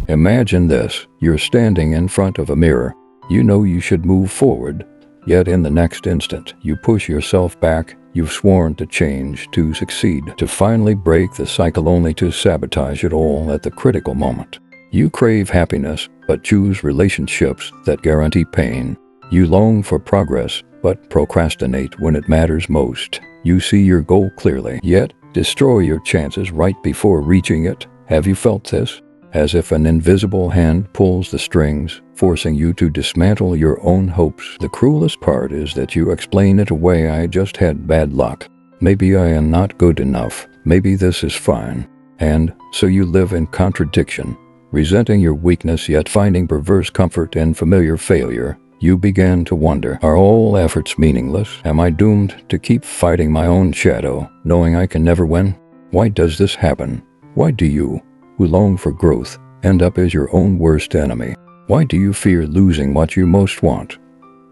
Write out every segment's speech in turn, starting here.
Imagine this. You're standing in front of a mirror. You know you should move forward, yet in the next instant, you push yourself back. You've sworn to change, to succeed, to finally break the cycle, only to sabotage it all at the critical moment. You crave happiness, but choose relationships that guarantee pain. You long for progress, but procrastinate when it matters most. You see your goal clearly, yet destroy your chances right before reaching it. Have you felt this? As if an invisible hand pulls the strings, forcing you to dismantle your own hopes. The cruelest part is that you explain it away. I just had bad luck. Maybe I am not good enough. Maybe this is fine. And so you live in contradiction, resenting your weakness yet finding perverse comfort in familiar failure. You begin to wonder, are all efforts meaningless? Am I doomed to keep fighting my own shadow, knowing I can never win? Why does this happen? Why do you, who long for growth, end up as your own worst enemy? Why do you fear losing what you most want,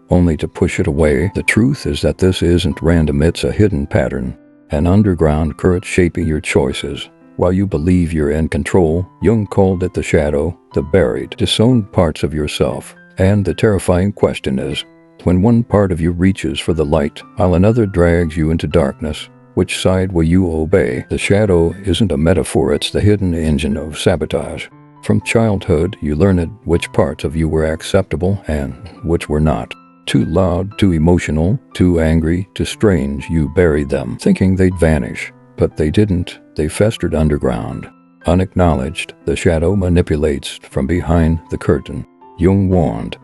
only to push it away? The truth is that this isn't random, it's a hidden pattern, an underground current shaping your choices. While you believe you're in control, Jung called it the shadow, the buried, disowned parts of yourself. And the terrifying question is, when one part of you reaches for the light, while another drags you into darkness, which side will you obey? The shadow isn't a metaphor, it's the hidden engine of sabotage. From childhood, you learned which parts of you were acceptable and which were not. Too loud, too emotional, too angry, too strange, you buried them, thinking they'd vanish. But they didn't. They festered underground. Unacknowledged, the shadow manipulates from behind the curtain. Jung warned,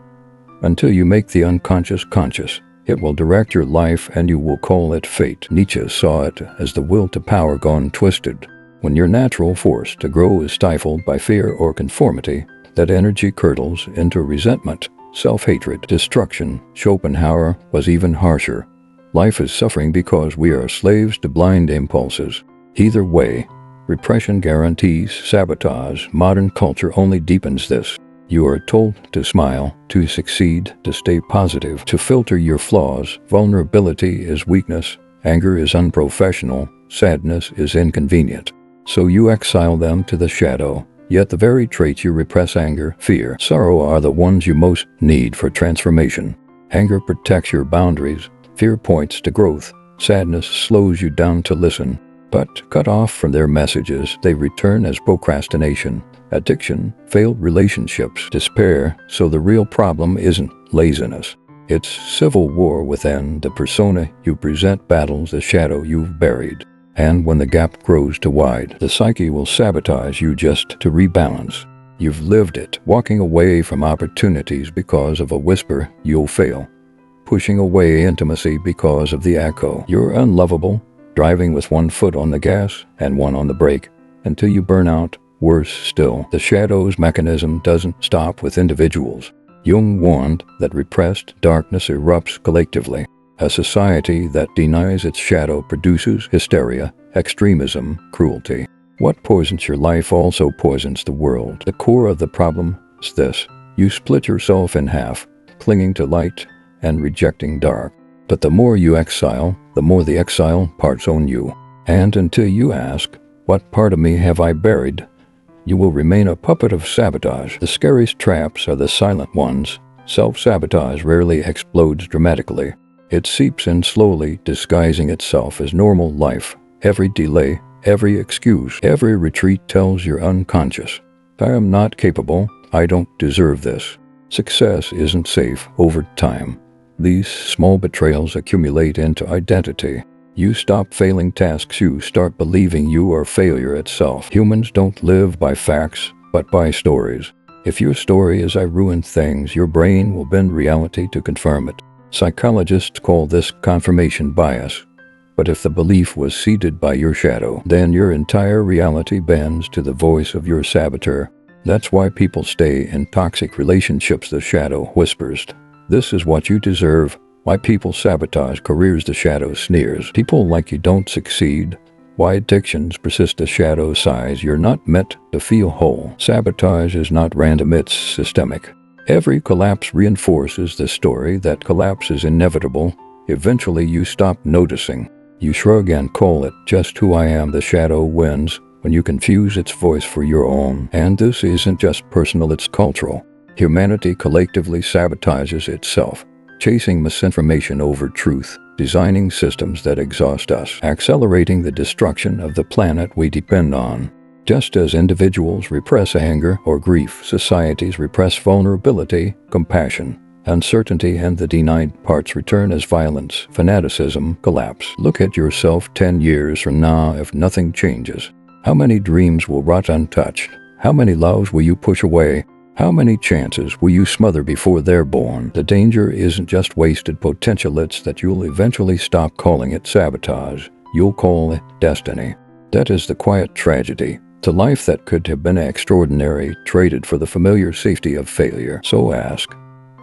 until you make the unconscious conscious, it will direct your life and you will call it fate. Nietzsche saw it as the will to power gone twisted. When your natural force to grow is stifled by fear or conformity, that energy curdles into resentment, self-hatred, destruction. Schopenhauer was even harsher. Life is suffering because we are slaves to blind impulses. Either way, repression guarantees sabotage. Modern culture only deepens this. You are told to smile, to succeed, to stay positive, to filter your flaws. Vulnerability is weakness, anger is unprofessional, sadness is inconvenient. So you exile them to the shadow. Yet the very traits you repress, anger, fear, sorrow, are the ones you most need for transformation. Anger protects your boundaries, fear points to growth, sadness slows you down to listen. But cut off from their messages, they return as procrastination, addiction, failed relationships, despair. So the real problem isn't laziness. It's civil war within. The persona you present battles the shadow you've buried. And when the gap grows too wide, the psyche will sabotage you just to rebalance. You've lived it, walking away from opportunities because of a whisper, you'll fail. Pushing away intimacy because of the echo, you're unlovable. Driving with one foot on the gas and one on the brake until you burn out. Worse still, the shadow's mechanism doesn't stop with individuals. Jung warned that repressed darkness erupts collectively. A society that denies its shadow produces hysteria, extremism, cruelty. What poisons your life also poisons the world. The core of the problem is this: you split yourself in half, clinging to light and rejecting dark. But the more you exile, the more the exile parts own you. And until you ask, what part of me have I buried, you will remain a puppet of sabotage. The scariest traps are the silent ones. Self-sabotage rarely explodes dramatically. It seeps in slowly, disguising itself as normal life. Every delay, every excuse, every retreat tells your unconscious, I am not capable, I don't deserve this. Success isn't safe over time. These small betrayals accumulate into identity. You stop failing tasks, you start believing you are failure itself. Humans don't live by facts, but by stories. If your story is I ruined things, your brain will bend reality to confirm it. Psychologists call this confirmation bias. But if the belief was seeded by your shadow, then your entire reality bends to the voice of your saboteur. That's why people stay in toxic relationships. The shadow whispers, this is what you deserve. Why people sabotage careers, the shadow sneers. People like you don't succeed. Why addictions persist, the shadow sighs. You're not meant to feel whole. Sabotage is not random, it's systemic. Every collapse reinforces the story that collapse is inevitable. Eventually you stop noticing. You shrug and call it just who I am. The shadow wins, when you confuse its voice for your own. And this isn't just personal, it's cultural. Humanity collectively sabotages itself, chasing misinformation over truth, designing systems that exhaust us, accelerating the destruction of the planet we depend on. Just as individuals repress anger or grief, societies repress vulnerability, compassion, uncertainty, and the denied parts return as violence, fanaticism, collapse. Look at yourself 10 years from now if nothing changes. How many dreams will rot untouched? How many loves will you push away? How many chances will you smother before they're born? The danger isn't just wasted potential, it's that you'll eventually stop calling it sabotage. You'll call it destiny. That is the quiet tragedy. The life that could have been extraordinary, traded for the familiar safety of failure. So ask,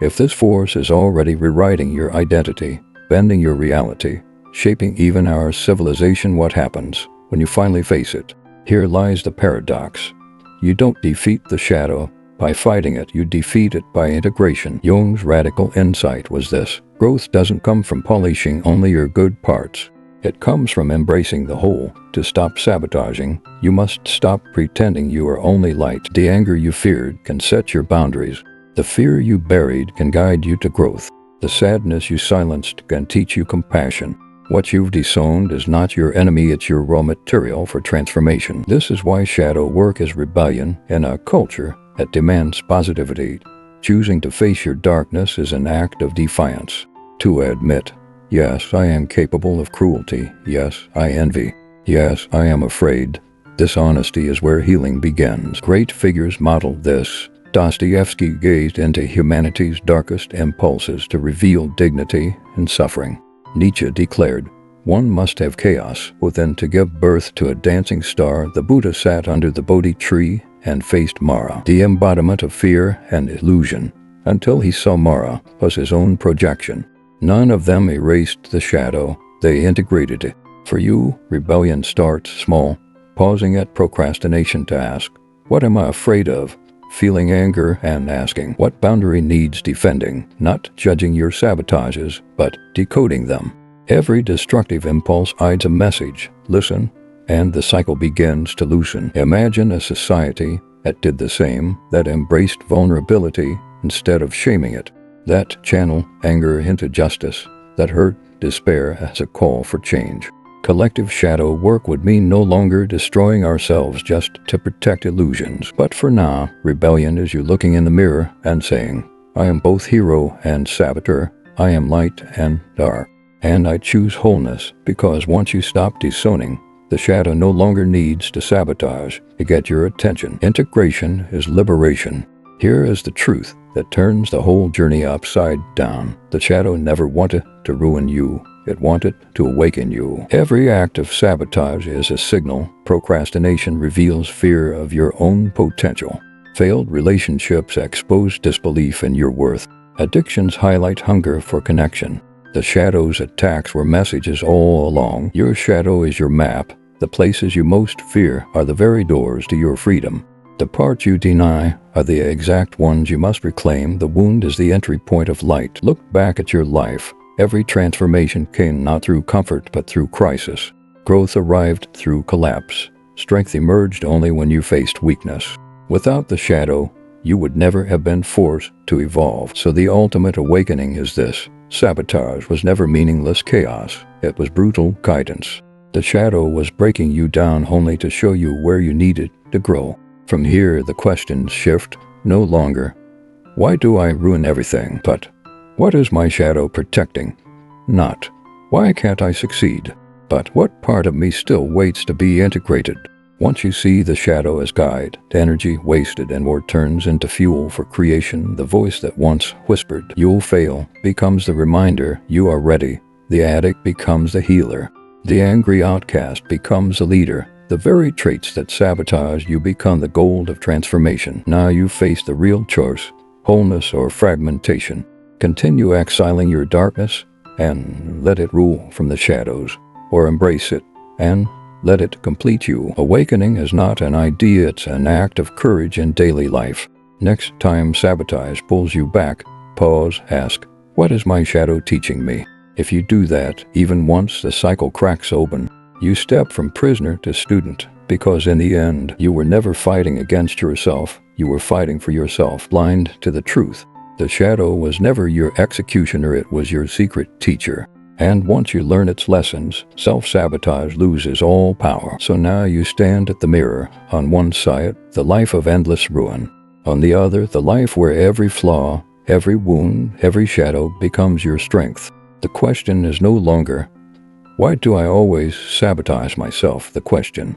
if this force is already rewriting your identity, bending your reality, shaping even our civilization, what happens when you finally face it? Here lies the paradox. You don't defeat the shadow by fighting it, you defeat it by integration. Jung's radical insight was this: growth doesn't come from polishing only your good parts. It comes from embracing the whole. To stop sabotaging, you must stop pretending you are only light. The anger you feared can set your boundaries. The fear you buried can guide you to growth. The sadness you silenced can teach you compassion. What you've disowned is not your enemy, it's your raw material for transformation. This is why shadow work is rebellion in a culture that demands positivity. Choosing to face your darkness is an act of defiance. To admit, yes, I am capable of cruelty. Yes, I envy. Yes, I am afraid. This honesty is where healing begins. Great figures modeled this. Dostoevsky gazed into humanity's darkest impulses to reveal dignity in suffering. Nietzsche declared, one must have chaos within to give birth to a dancing star. The Buddha sat under the Bodhi tree and faced Mara, the embodiment of fear and illusion, until he saw Mara was his own projection. None of them erased the shadow, they integrated it. For you, rebellion starts small, pausing at procrastination to ask, what am I afraid of? Feeling anger and asking, what boundary needs defending? Not judging your sabotages, but decoding them. Every destructive impulse hides a message. Listen, and the cycle begins to loosen. Imagine a society that did the same, that embraced vulnerability instead of shaming it, that channeled anger into justice, that heard despair as a call for change. Collective shadow work would mean no longer destroying ourselves just to protect illusions. But for now, rebellion is you looking in the mirror and saying, I am both hero and saboteur. I am light and dark. And I choose wholeness, because once you stop disowning, the shadow no longer needs to sabotage to get your attention. Integration is liberation. Here is the truth that turns the whole journey upside down. The shadow never wanted to ruin you. It wanted to awaken you. Every act of sabotage is a signal. Procrastination reveals fear of your own potential. Failed relationships expose disbelief in your worth. Addictions highlight hunger for connection. The shadow's attacks were messages all along. Your shadow is your map. The places you most fear are the very doors to your freedom. The parts you deny are the exact ones you must reclaim. The wound is the entry point of light. Look back at your life. Every transformation came not through comfort but through crisis. Growth arrived through collapse. Strength emerged only when you faced weakness. Without the shadow, you would never have been forced to evolve. So the ultimate awakening is this. Sabotage was never meaningless chaos. It was brutal guidance. The shadow was breaking you down only to show you where you needed to grow. From here, the questions shift. No longer, why do I ruin everything? But, what is my shadow protecting? Not, why can't I succeed? But what part of me still waits to be integrated? Once you see the shadow as guide, the energy wasted and more turns into fuel for creation. The voice that once whispered, you'll fail, becomes the reminder you are ready. The addict becomes the healer. The angry outcast becomes the leader. The very traits that sabotage you become the gold of transformation. Now you face the real choice, wholeness or fragmentation. Continue exiling your darkness and let it rule from the shadows, or embrace it and let it complete you. Awakening is not an idea, it's an act of courage in daily life. Next time sabotage pulls you back, pause, ask, what is my shadow teaching me? If you do that, even once the cycle cracks open, you step from prisoner to student, Because in the end, you were never fighting against yourself, you were fighting for yourself, blind to the truth. The shadow was never your executioner, it was your secret teacher. And once you learn its lessons, self-sabotage loses all power. So now you stand at the mirror. On one side, the life of endless ruin. On the other, the life where every flaw, every wound, every shadow becomes your strength. The question is no longer, why do I always sabotage myself? The question